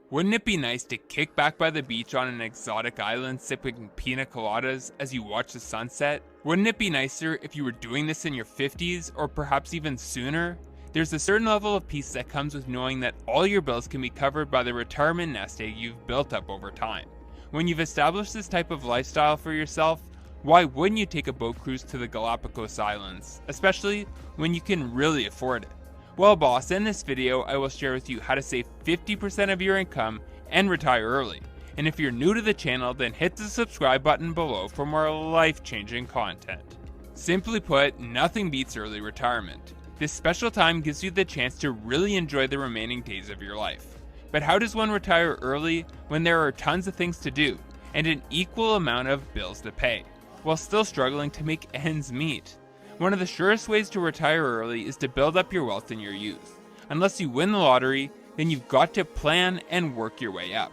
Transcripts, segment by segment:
Wouldn't it be nice to kick back by the beach on an exotic island sipping pina coladas as you watch the sunset? Wouldn't it be nicer if you were doing this in your 50s or perhaps even sooner? There's a certain level of peace that comes with knowing that all your bills can be covered by the retirement nest egg you've built up over time. When you've established this type of lifestyle for yourself, why wouldn't you take a boat cruise to the Galapagos Islands, especially when you can really afford it? Well boss, in this video I will share with you how to save 50% of your income and retire early. And if you're new to the channel, then hit the subscribe button below for more life-changing content. Simply put, nothing beats early retirement. This special time gives you the chance to really enjoy the remaining days of your life. But how does one retire early when there are tons of things to do and an equal amount of bills to pay, while still struggling to make ends meet? One of the surest ways to retire early is to build up your wealth in your youth. Unless you win the lottery, then you've got to plan and work your way up.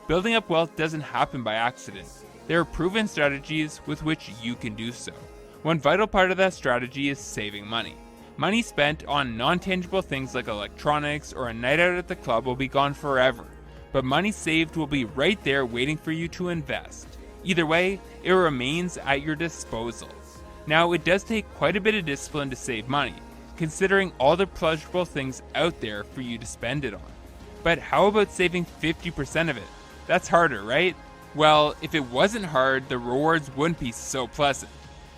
Building up wealth doesn't happen by accident. There are proven strategies with which you can do so. One vital part of that strategy is saving money. Money spent on non-tangible things like electronics or a night out at the club will be gone forever, but money saved will be right there waiting for you to invest. Either way, it remains at your disposal. Now, it does take quite a bit of discipline to save money, considering all the pleasurable things out there for you to spend it on. But how about saving 50% of it? That's harder, right? Well, if it wasn't hard, the rewards wouldn't be so pleasant.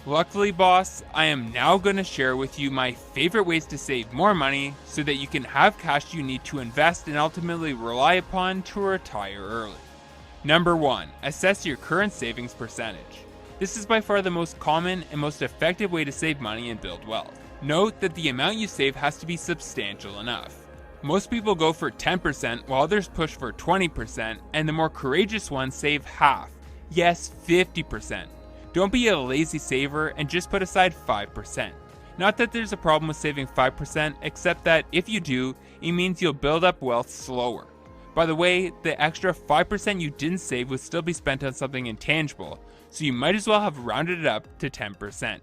Luckily, boss, I am now going to share with you my favorite ways to save more money so that you can have cash you need to invest and ultimately rely upon to retire early. Number 1, assess your current savings percentage. This is by far the most common and most effective way to save money and build wealth. Note that the amount you save has to be substantial enough. Most people go for 10% while others push for 20%, and the more courageous ones save half, yes 50%. Don't be a lazy saver and just put aside 5%. Not that there's a problem with saving 5%, except that if you do, it means you'll build up wealth slower. By the way, the extra 5% you didn't save would still be spent on something intangible, so you might as well have rounded it up to 10%.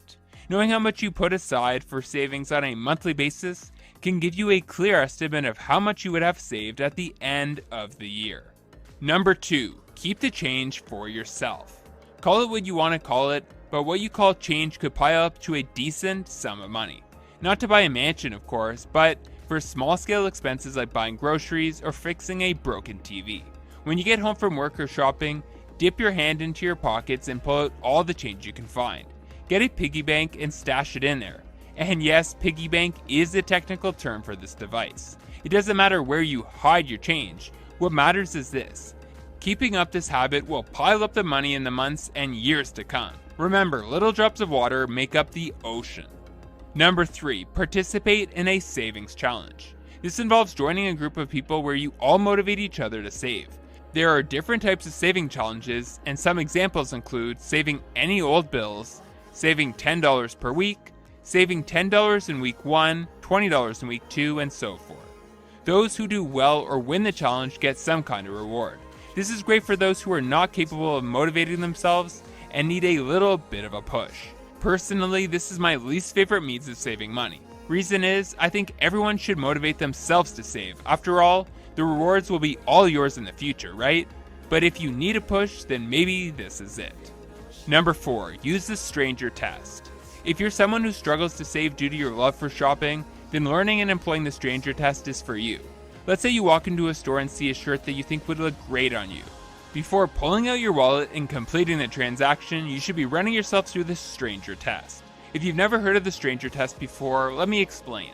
Knowing how much you put aside for savings on a monthly basis can give you a clear estimate of how much you would have saved at the end of the year. Number 2, keep the change for yourself. Call it what you want to call it, but what you call change could pile up to a decent sum of money. Not to buy a mansion, of course, but for small-scale expenses like buying groceries or fixing a broken TV. When you get home from work or shopping, dip your hand into your pockets and pull out all the change you can find. Get a piggy bank and stash it in there. And yes, piggy bank is the technical term for this device. It doesn't matter where you hide your change. What matters is this. Keeping up this habit will pile up the money in the months and years to come. Remember, little drops of water make up the ocean. Number 3, participate in a savings challenge. This involves joining a group of people where you all motivate each other to save. There are different types of saving challenges, and some examples include saving any old bills, saving $10 per week, saving $10 in week 1, $20 in week 2, and so forth. Those who do well or win the challenge get some kind of reward. This is great for those who are not capable of motivating themselves and need a little bit of a push. Personally, this is my least favorite means of saving money. Reason is, I think everyone should motivate themselves to save. After all, the rewards will be all yours in the future, right? But if you need a push, then maybe this is it. Number 4, use the stranger test. If you're someone who struggles to save due to your love for shopping, then learning and employing the stranger test is for you. Let's say you walk into a store and see a shirt that you think would look great on you. Before pulling out your wallet and completing the transaction, you should be running yourself through the stranger test. If you've never heard of the stranger test before, let me explain.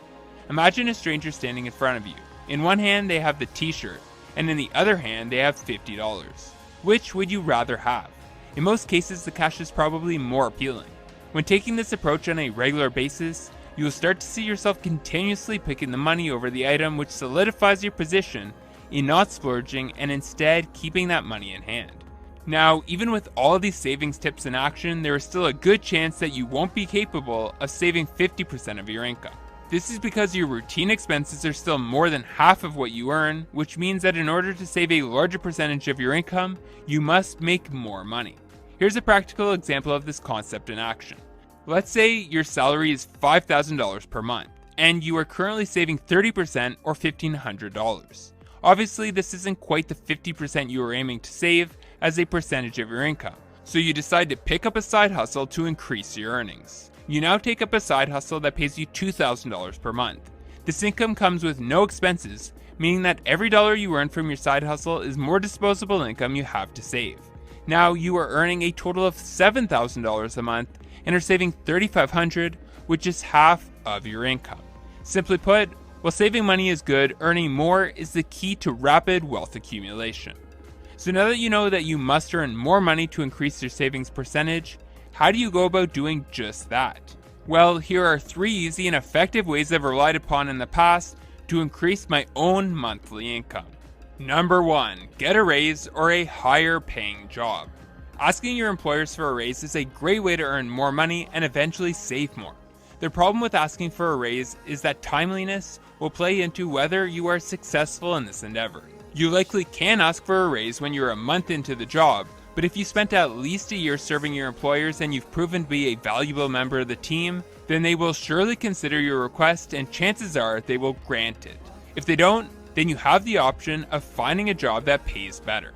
Imagine a stranger standing in front of you. In one hand they have the t-shirt, and in the other hand they have $50. Which would you rather have? In most cases, the cash is probably more appealing. When taking this approach on a regular basis, you will start to see yourself continuously picking the money over the item, which solidifies your position in not splurging and instead keeping that money in hand. Now, even with all of these savings tips in action, there is still a good chance that you won't be capable of saving 50% of your income. This is because your routine expenses are still more than half of what you earn, which means that in order to save a larger percentage of your income, you must make more money. Here's a practical example of this concept in action. Let's say your salary is $5,000 per month, and you are currently saving 30% or $1,500. Obviously, this isn't quite the 50% you were aiming to save as a percentage of your income, so you decide to pick up a side hustle to increase your earnings. You now take up a side hustle that pays you $2,000 per month. This income comes with no expenses, meaning that every dollar you earn from your side hustle is more disposable income you have to save. Now you are earning a total of $7,000 a month and are saving $3,500, which is half of your income. Simply put, while saving money is good, earning more is the key to rapid wealth accumulation. So now that you know that you must earn more money to increase your savings percentage, how do you go about doing just that? Well, here are 3 easy and effective ways I've relied upon in the past to increase my own monthly income. Number 1, get a raise or a higher paying job. Asking your employers for a raise is a great way to earn more money and eventually save more. The problem with asking for a raise is that timeliness will play into whether you are successful in this endeavor. You likely can ask for a raise when you're a month into the job, but if you spent at least a year serving your employers and you've proven to be a valuable member of the team, then they will surely consider your request and chances are they will grant it. If they don't, then you have the option of finding a job that pays better.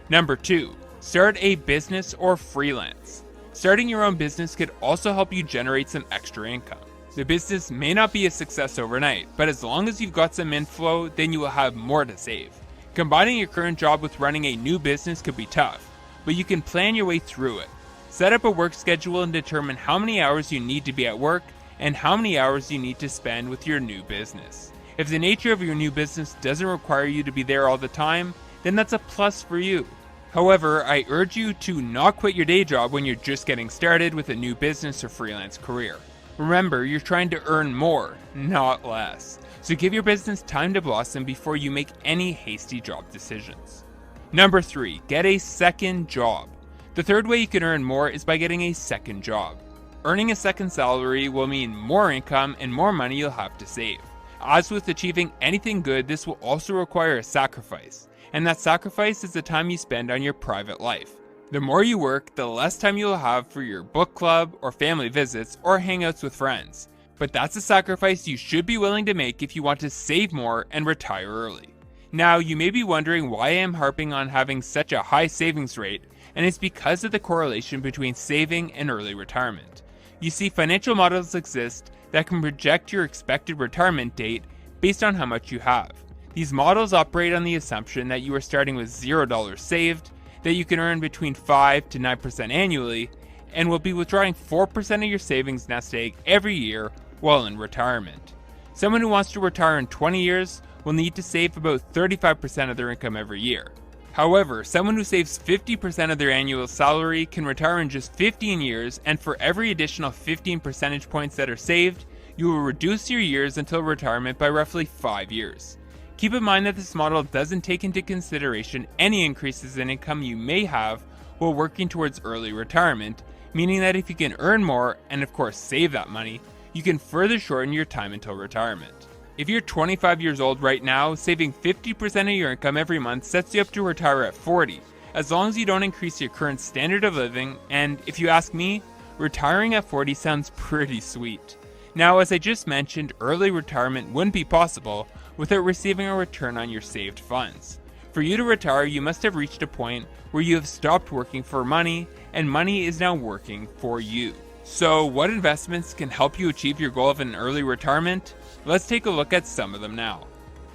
Number 2, start a business or freelance. Starting your own business could also help you generate some extra income. The business may not be a success overnight, but as long as you've got some inflow, then you will have more to save. Combining your current job with running a new business could be tough, but you can plan your way through it. Set up a work schedule and determine how many hours you need to be at work and how many hours you need to spend with your new business. If the nature of your new business doesn't require you to be there all the time, then that's a plus for you. However, I urge you to not quit your day job when you're just getting started with a new business or freelance career. Remember, you're trying to earn more, not less. So give your business time to blossom before you make any hasty job decisions. Number 3, get a second job. The third way you can earn more is by getting a second job. Earning a second salary will mean more income and more money you'll have to save. As with achieving anything good, this will also require a sacrifice, and that sacrifice is the time you spend on your private life. The more you work, the less time you'll have for your book club or family visits or hangouts with friends. But that's a sacrifice you should be willing to make if you want to save more and retire early. Now, you may be wondering why I am harping on having such a high savings rate, and it's because of the correlation between saving and early retirement. You see, financial models exist that can project your expected retirement date based on how much you have. These models operate on the assumption that you are starting with $0 saved, that you can earn between 5 to 9% annually, and will be withdrawing 4% of your savings nest egg every year while in retirement. Someone who wants to retire in 20 years will need to save about 35% of their income every year. However, someone who saves 50% of their annual salary can retire in just 15 years, and for every additional 15 percentage points that are saved, you will reduce your years until retirement by roughly 5 years. Keep in mind that this model doesn't take into consideration any increases in income you may have while working towards early retirement, meaning that if you can earn more, and of course save that money, you can further shorten your time until retirement. If you're 25 years old right now, saving 50% of your income every month sets you up to retire at 40, as long as you don't increase your current standard of living, and if you ask me, retiring at 40 sounds pretty sweet. Now, as I just mentioned, early retirement wouldn't be possible without receiving a return on your saved funds. For you to retire, you must have reached a point where you have stopped working for money, and money is now working for you. So, what investments can help you achieve your goal of an early retirement? Let's take a look at some of them now.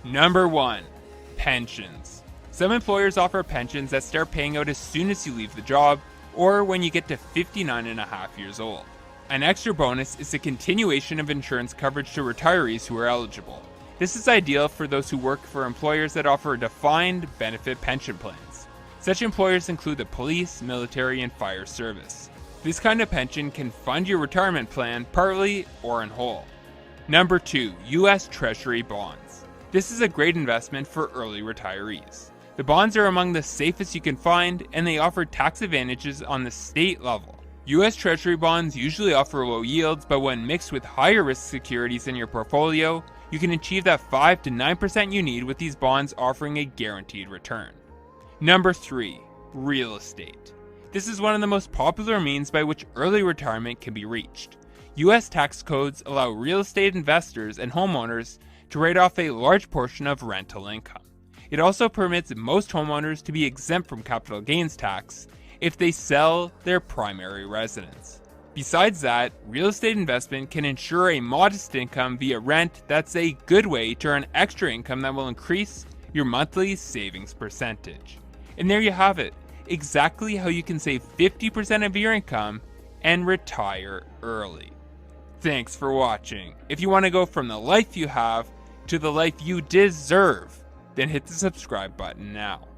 Number 1, pensions. Some employers offer pensions that start paying out as soon as you leave the job, or when you get to 59.5 years old. An extra bonus is the continuation of insurance coverage to retirees who are eligible. This is ideal for those who work for employers that offer defined benefit pension plans. Such employers include the police, military, and fire service. This kind of pension can fund your retirement plan partly or in whole. Number 2, U.S. Treasury bonds. This is a great investment for early retirees. The bonds are among the safest you can find, and they offer tax advantages on the state level. U.S. Treasury bonds usually offer low yields, but when mixed with higher risk securities in your portfolio, you can achieve that 5 to 9% you need with these bonds offering a guaranteed return. Number 3, real estate. This is one of the most popular means by which early retirement can be reached. U.S. tax codes allow real estate investors and homeowners to write off a large portion of rental income. It also permits most homeowners to be exempt from capital gains tax if they sell their primary residence. Besides that, real estate investment can ensure a modest income via rent that's a good way to earn extra income that will increase your monthly savings percentage. And there you have it, exactly how you can save 50% of your income and retire early. Thanks for watching. If you want to go from the life you have to the life you deserve, then hit the subscribe button now.